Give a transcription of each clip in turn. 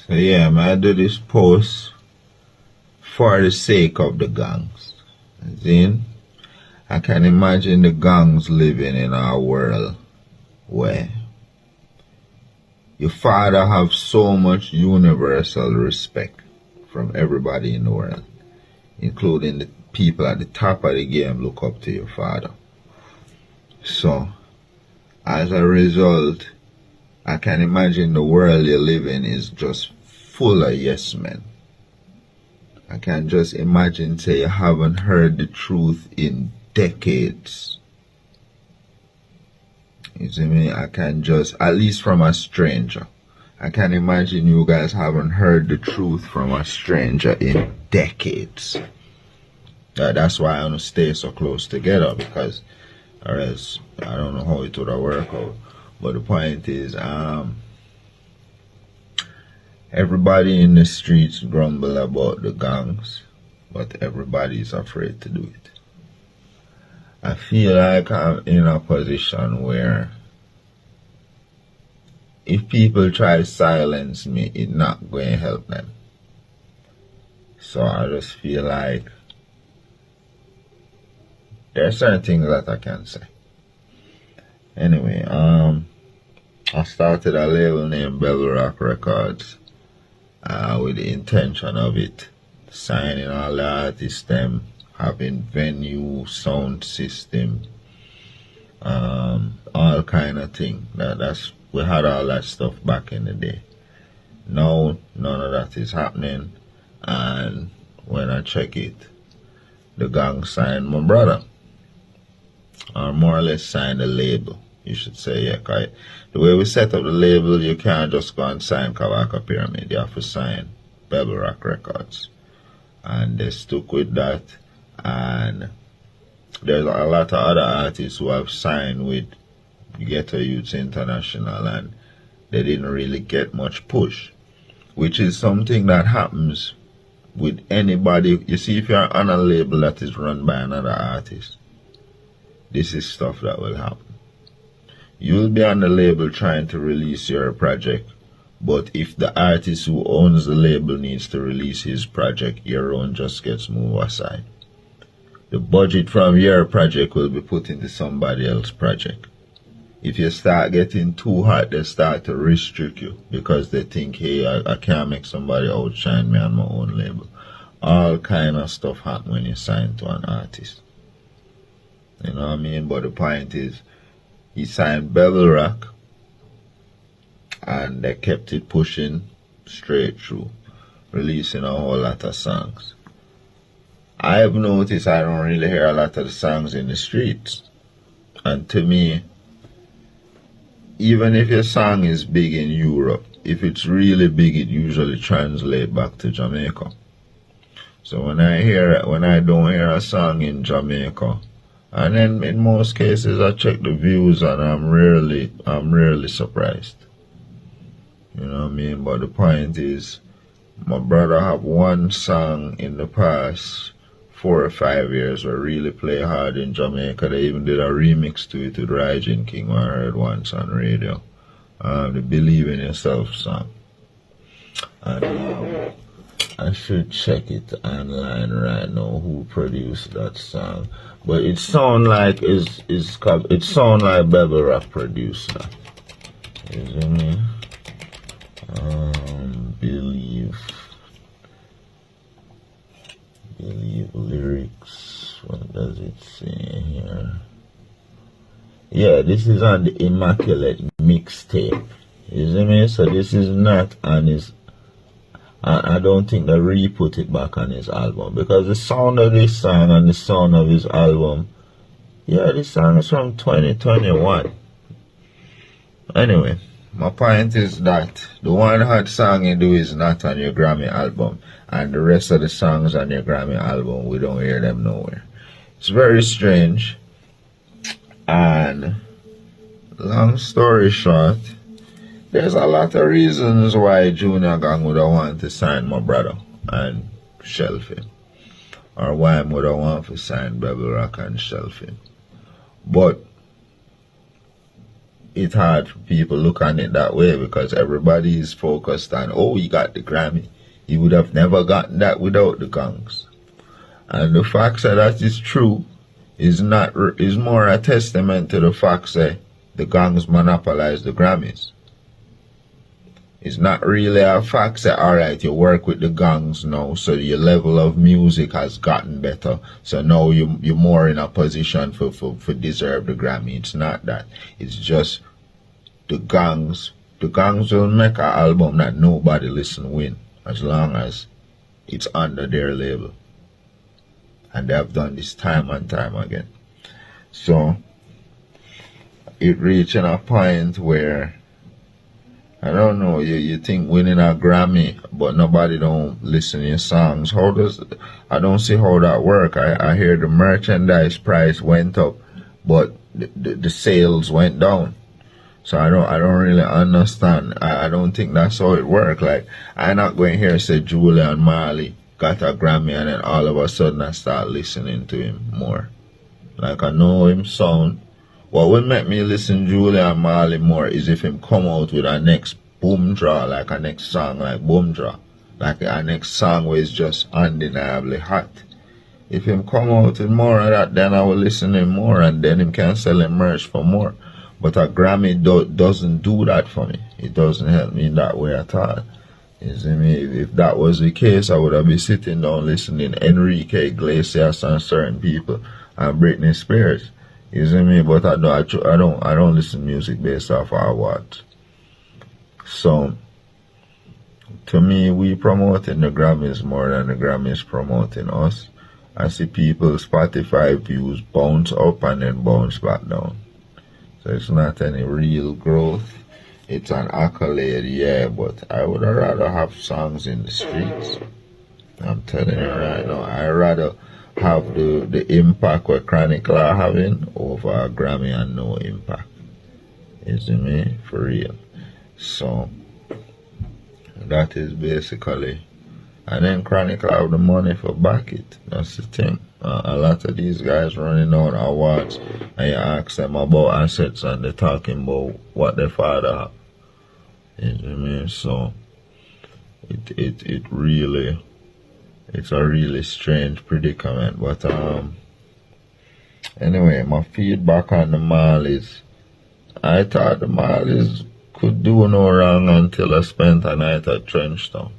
So yeah, man, I do this post for the sake of the gangs. As in, I can imagine the gangs living in our world where your father have so much universal respect from everybody in the world, including the people at the top of the game look up to your father. So, as a result, I can imagine the world you live in is just full of yes men. I can just imagine say you haven't heard the truth in decades. You see me? I can just, at least from a stranger, I can imagine you guys haven't heard the truth from a stranger in decades. That's why I want to stay so close together, because or else I don't know how it would have worked out. But the point is, everybody in the streets grumble about the gangs, but everybody is afraid to do it. I feel like I'm in a position where if people try to silence me, it's not going to help them. So I just feel like there are certain things that I can say. Anyway, I started a label named Bell Rock Records with the intention of it signing all the artists, them having venue, sound system, all kind of thing. We had all that stuff back in the day. Now none of that is happening, and when I check it, the gang signed my brother, or more or less signed the label, you should say. Yeah, cause the way we set up the label, you can't just go and sign Kabaka Pyramid. You have to sign Pebble Rock Records, and they stuck with that. And there's a lot of other artists who have signed with Ghetto Youths International, and they didn't really get much push, which is something that happens with anybody. You see, if you're on a label that is run by another artist, this is stuff that will happen. You'll be on the label trying to release your project, but if the artist who owns the label needs to release his project, your own just gets moved aside. The budget from your project will be put into somebody else's project. If you start getting too hot, they start to restrict you because they think, hey, I can't make somebody outshine me on my own label. All kind of stuff happen when you sign to an artist. You know what I mean? But the point is, he signed Bevel Rock, and they kept it pushing straight through, releasing a whole lot of songs. I've noticed I don't really hear a lot of the songs in the streets. And to me, even if your song is big in Europe, if it's really big, it usually translates back to Jamaica. So when I don't hear a song in Jamaica, and then in most cases I check the views and I'm rarely surprised. You know what I mean? But the point is, my brother have one song in the past 4 or 5 years where really play hard in Jamaica. They even did a remix to it with Rising King, I heard once on radio. The Believe in Yourself song. And I should check it online right now who produced that song. But it sound like it sound like Bebel Rock produced that. You see me? Believe lyrics. What does it say here? Yeah, this is on the Immaculate mixtape. You see me? So this is not on his. I don't think they re-put it back on his album, because the sound of this song and the sound of his album, yeah, this song is from 2021. Anyway, my point is that the one hot song you do is not on your Grammy album, and the rest of the songs on your Grammy album, we don't hear them nowhere. It's very strange, and long story short, there's a lot of reasons why Junior Gang would have wanted to sign my brother and shelf him, or why I would have wanted to sign Bebel Rock and shelf him. But it's hard for people look on it that way because everybody is focused on, oh, he got the Grammy. He would have never gotten that without the Gongs. And the fact that is true is more a testament to the fact that the Gongs monopolize the Grammys. It's not really a fact that, alright, you work with the Gongs now, so your level of music has gotten better, so now you're more in a position for deserve the Grammy. It's not that. It's just the Gongs will make an album that nobody listen win, as long as it's under their label. And they have done this time and time again. So it reaching a point where, I don't know, you think winning a Grammy, but nobody don't listen to your songs. I don't see how that work. I hear the merchandise price went up, but the sales went down. So I don't really understand. I don't think that's how it works. Like, I'm not going here and say Julia and Marley got a Grammy and then all of a sudden I start listening to him more. Like, I know him sound. What would make me listen to Julia and Marley more is if him come out with a next boom draw, like a next song like Boom Draw. Like a next song where it's just undeniably hot. If him come out with more of that, then I will listen to him more and then him can sell him merch for more. But a Grammy doesn't do that for me. It doesn't help me in that way at all. You see me? If that was the case, I would have been sitting down listening to Enrique Iglesias and certain people and Britney Spears. You see me? But I don't listen to music based off our what. So to me, we promoting the Grammys more than the Grammys promoting us. I see people's Spotify views bounce up and then bounce back down. So it's not any real growth. It's an accolade, yeah, but I would rather have songs in the streets. I'm telling you right now, I'd rather have the impact what Chronic are having over a Grammy and no impact. You see me? For real. So that is basically, and then Chronic have the money for back it. That's the thing. A lot of these guys running out awards and you ask them about assets and they're talking about what their father have. You know what I mean? So it really, it's a really strange predicament. But anyway, my feedback on the Marleys, I thought the Marleys could do no wrong until I spent a night at Trenchtown.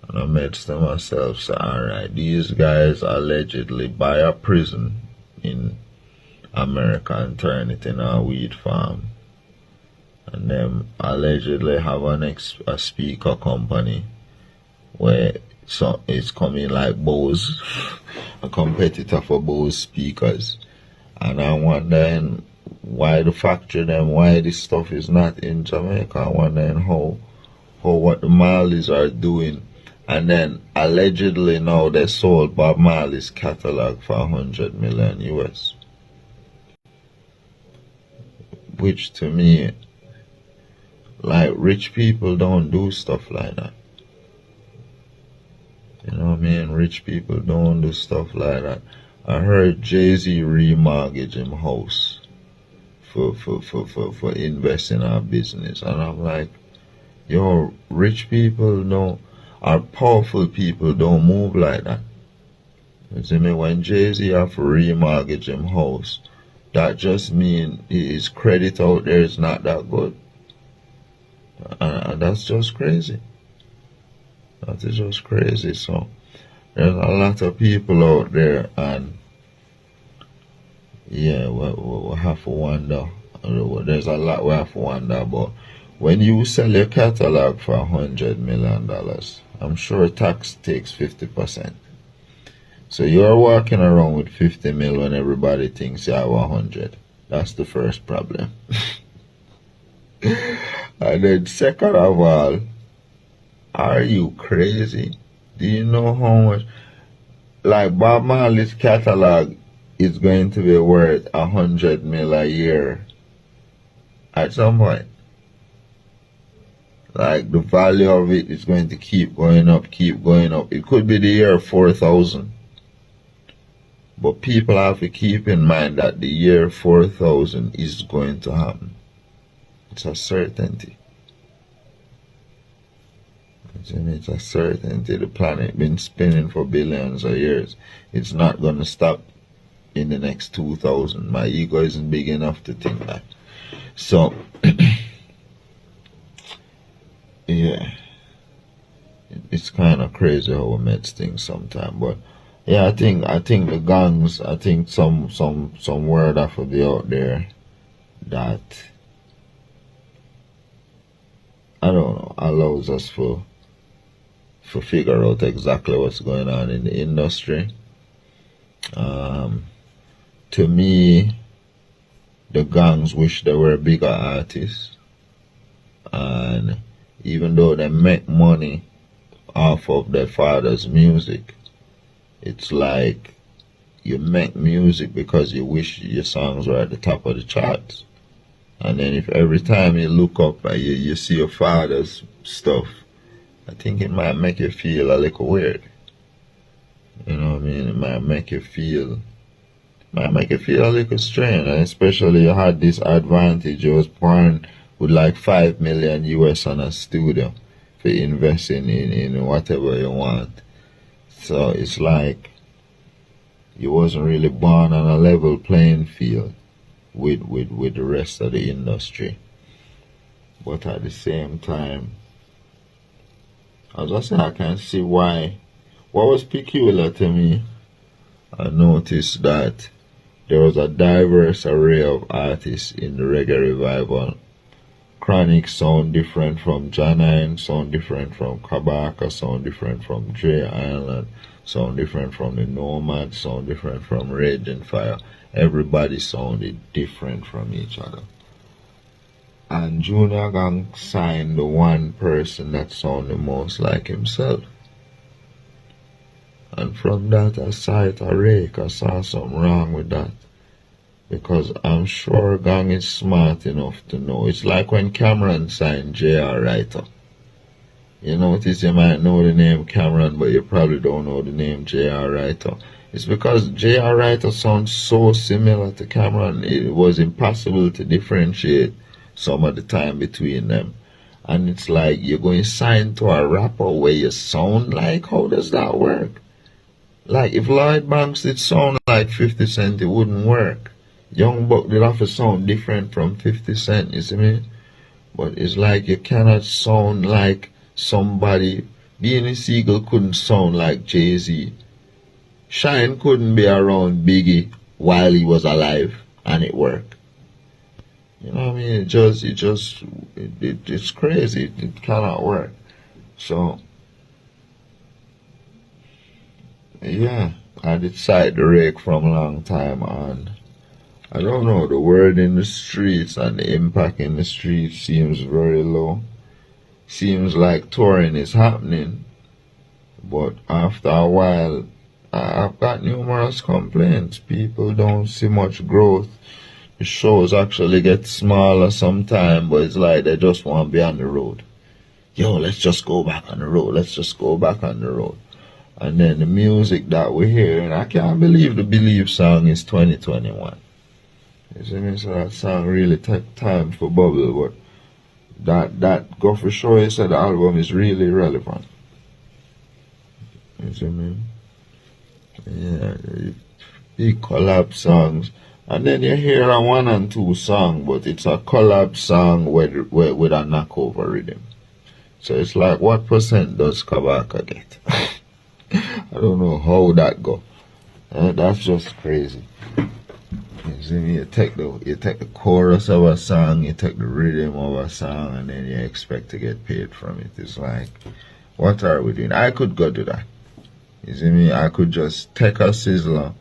And I made to myself say, alright, these guys allegedly buy a prison in America and turn it in a weed farm. And then allegedly have a speaker company where it's coming like Bose, a competitor for Bose speakers. And I'm wondering why the factory them, why this stuff is not in Jamaica. I'm wondering how what the Marleys are doing. And then allegedly now they sold Bob Marley's catalog for $100 million US. Which to me, like, rich people don't do stuff like that. You know what I mean? Rich people don't do stuff like that. I heard Jay-Z remortgage him house for investing in our business. And I'm like, yo, rich people don't, or powerful people don't move like that. You see me? When Jay-Z have to remortgage him house, that just means his credit out there is not that good. And that's just crazy. That is just crazy. So there's a lot of people out there, and yeah, we have to wonder. There's a lot we have to wonder about. When you sell your catalog for $100 million, I'm sure tax takes 50%. So you're walking around with 50 mil when everybody thinks you have 100. That's the first problem. And then second of all, are you crazy? Do you know how much, like, Bob Marley's catalog is going to be worth 100 mil a year at some point? Like, the value of it is going to keep going up, keep going up. It could be the year 4000. But people have to keep in mind that the year 4000 is going to happen. It's a certainty. It's a certainty. The planet been spinning for billions of years. It's not going to stop in the next 2000. My ego isn't big enough to think that. So, yeah, it's kind of crazy how we met things sometimes. But yeah, I think the gangs. I think some word have to be out there that, I don't know, allows us for figure out exactly what's going on in the industry. To me, the gangs wish they were bigger artists, and even though they make money off of their father's music, it's like you make music because you wish your songs were at the top of the charts. And then if every time you look up and you see your father's stuff, I think it might make you feel a little weird. You know what I mean? It might make you feel a little strange. And especially you had this advantage. You was born with like 5 million US on a studio for investing in whatever you want. So it's like you wasn't really born on a level playing field with the rest of the industry. But at the same time, as I say, I can see why. What was peculiar to me, I noticed that there was a diverse array of artists in the reggae revival. Chronic sound different from Janine, sound different from Kabaka, sound different from Dre Island, sound different from the Nomad, sound different from Raging Fire. Everybody sounded different from each other. And Junior Gang signed the one person that sounded most like himself. And from that I saw it a rake. I saw something wrong with that. Because I'm sure Gang is smart enough to know. It's like when Cameron signed J.R. Writer. You notice you might know the name Cameron, but you probably don't know the name J.R. Writer. It's because J.R. Writer sounds so similar to Cameron, it was impossible to differentiate some of the time between them. And it's like you're going to sign to a rapper where you sound like, how does that work? Like if Lloyd Banks did sound like 50 Cent, it wouldn't work. Young Buck did have to sound different from 50 Cent, you see me? But it's like you cannot sound like somebody. Beanie Siegel couldn't sound like Jay-Z. Shine couldn't be around Biggie while he was alive, and it worked. You know what I mean? It's crazy. It cannot work. So, yeah, I decided to rake from a long time on. I don't know, the word in the streets and the impact in the streets seems very low. Seems like touring is happening, but after a while, I've got numerous complaints. People don't see much growth. The shows actually get smaller sometimes, but it's like they just want to be on the road. Yo, let's just go back on the road. Let's just go back on the road. And then the music that we hear, and I can't believe the Believe song is 2021. You see me? So that song really took time for bubble, but that go for sure. He said the album is really relevant. You see me? Yeah, big collab songs. And then you hear a 1 and 2 song, but it's a collab song with a knockover rhythm. So it's like, what percent does Kabaka get? I don't know how that go. That's just crazy. You see me? You take the chorus of a song, you take the rhythm of a song, and then you expect to get paid from it. It's like, what are we doing? I could go do that. You see me? I could just take a sizzler,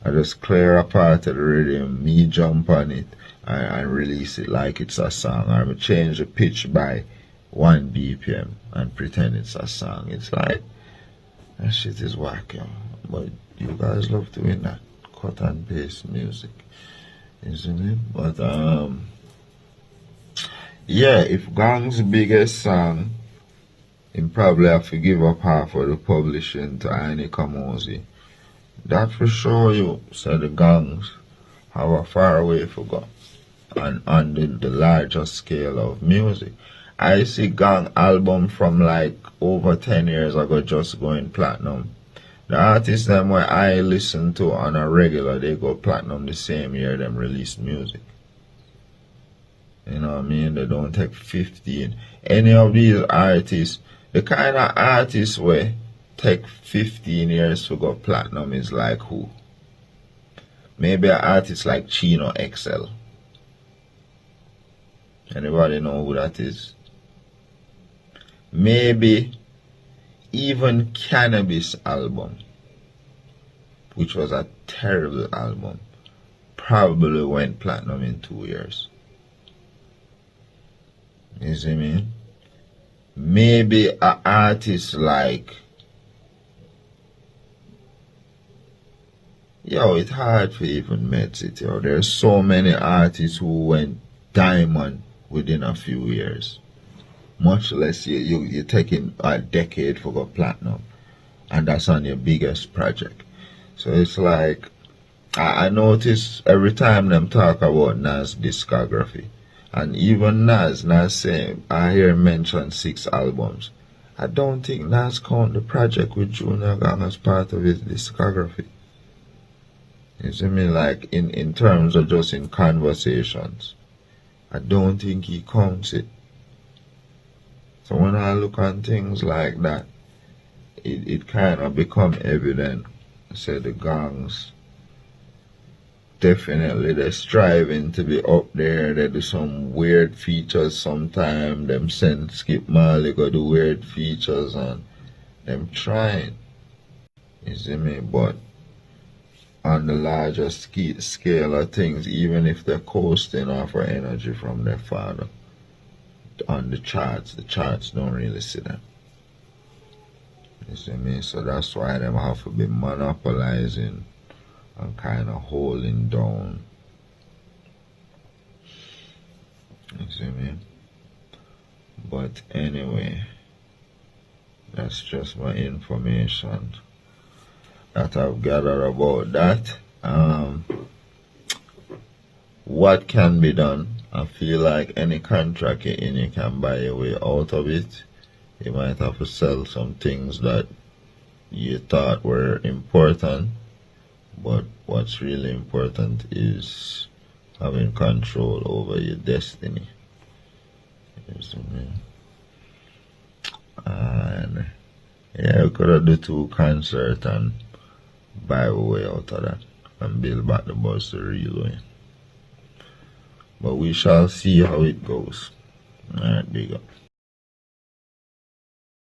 I just clear a part of the rhythm, me jump on it, and release it like it's a song. Or I change the pitch by 1 BPM and pretend it's a song. It's like, that shit is whack, yo. But you guys love doing that. Cut and paste music. You see me? But, yeah, if Gang's biggest song, he probably have to give up half of the publishing to Aine Kamosi. That for show you, so the gangs have a far way to go. And on the larger scale of music. I see gang album from like over 10 years ago just going platinum. The artists them where I listen to on a regular, they go platinum the same year them release music. You know what I mean? They don't take 15. Any of these artists, the kind of artists where take 15 years to go platinum is like who? Maybe an artist like Chino XL. Anybody know who that is? Maybe even Cannabis album, which was a terrible album, probably went platinum in 2 years. You see me? Maybe an artist like, yo, it's hard to even mix it, yo. There's so many artists who went diamond within a few years. Much less you're taking a decade for go platinum, and that's on your biggest project. So it's like, I notice every time them talk about Nas discography, and even Nas saying, I hear him mention 6 albums. I don't think Nas count the project with Junior Gang as part of his discography. You see me, like in terms of just in conversations, I don't think he counts it. So when I look on things like that, it kind of become evident. Say the gangs, definitely they're striving to be up there. They do some weird features sometimes. Them send Skip Marley go do weird features and them trying. You see me? But on the larger scale of things, even if they're coasting off of energy from their father, on the charts don't really see them. You see me? So that's why them have to be monopolizing and kind of holding down. You see me? But anyway, that's just my information that I've gathered about that. What can be done? I feel like any contract you're in, you can buy your way out of it. You might have to sell some things that you thought were important, but what's really important is having control over your destiny. You see me? And yeah, we could have do 2 concerts and buy our way out of that and build back the bus the real way. But we shall see how it goes. Alright, big up.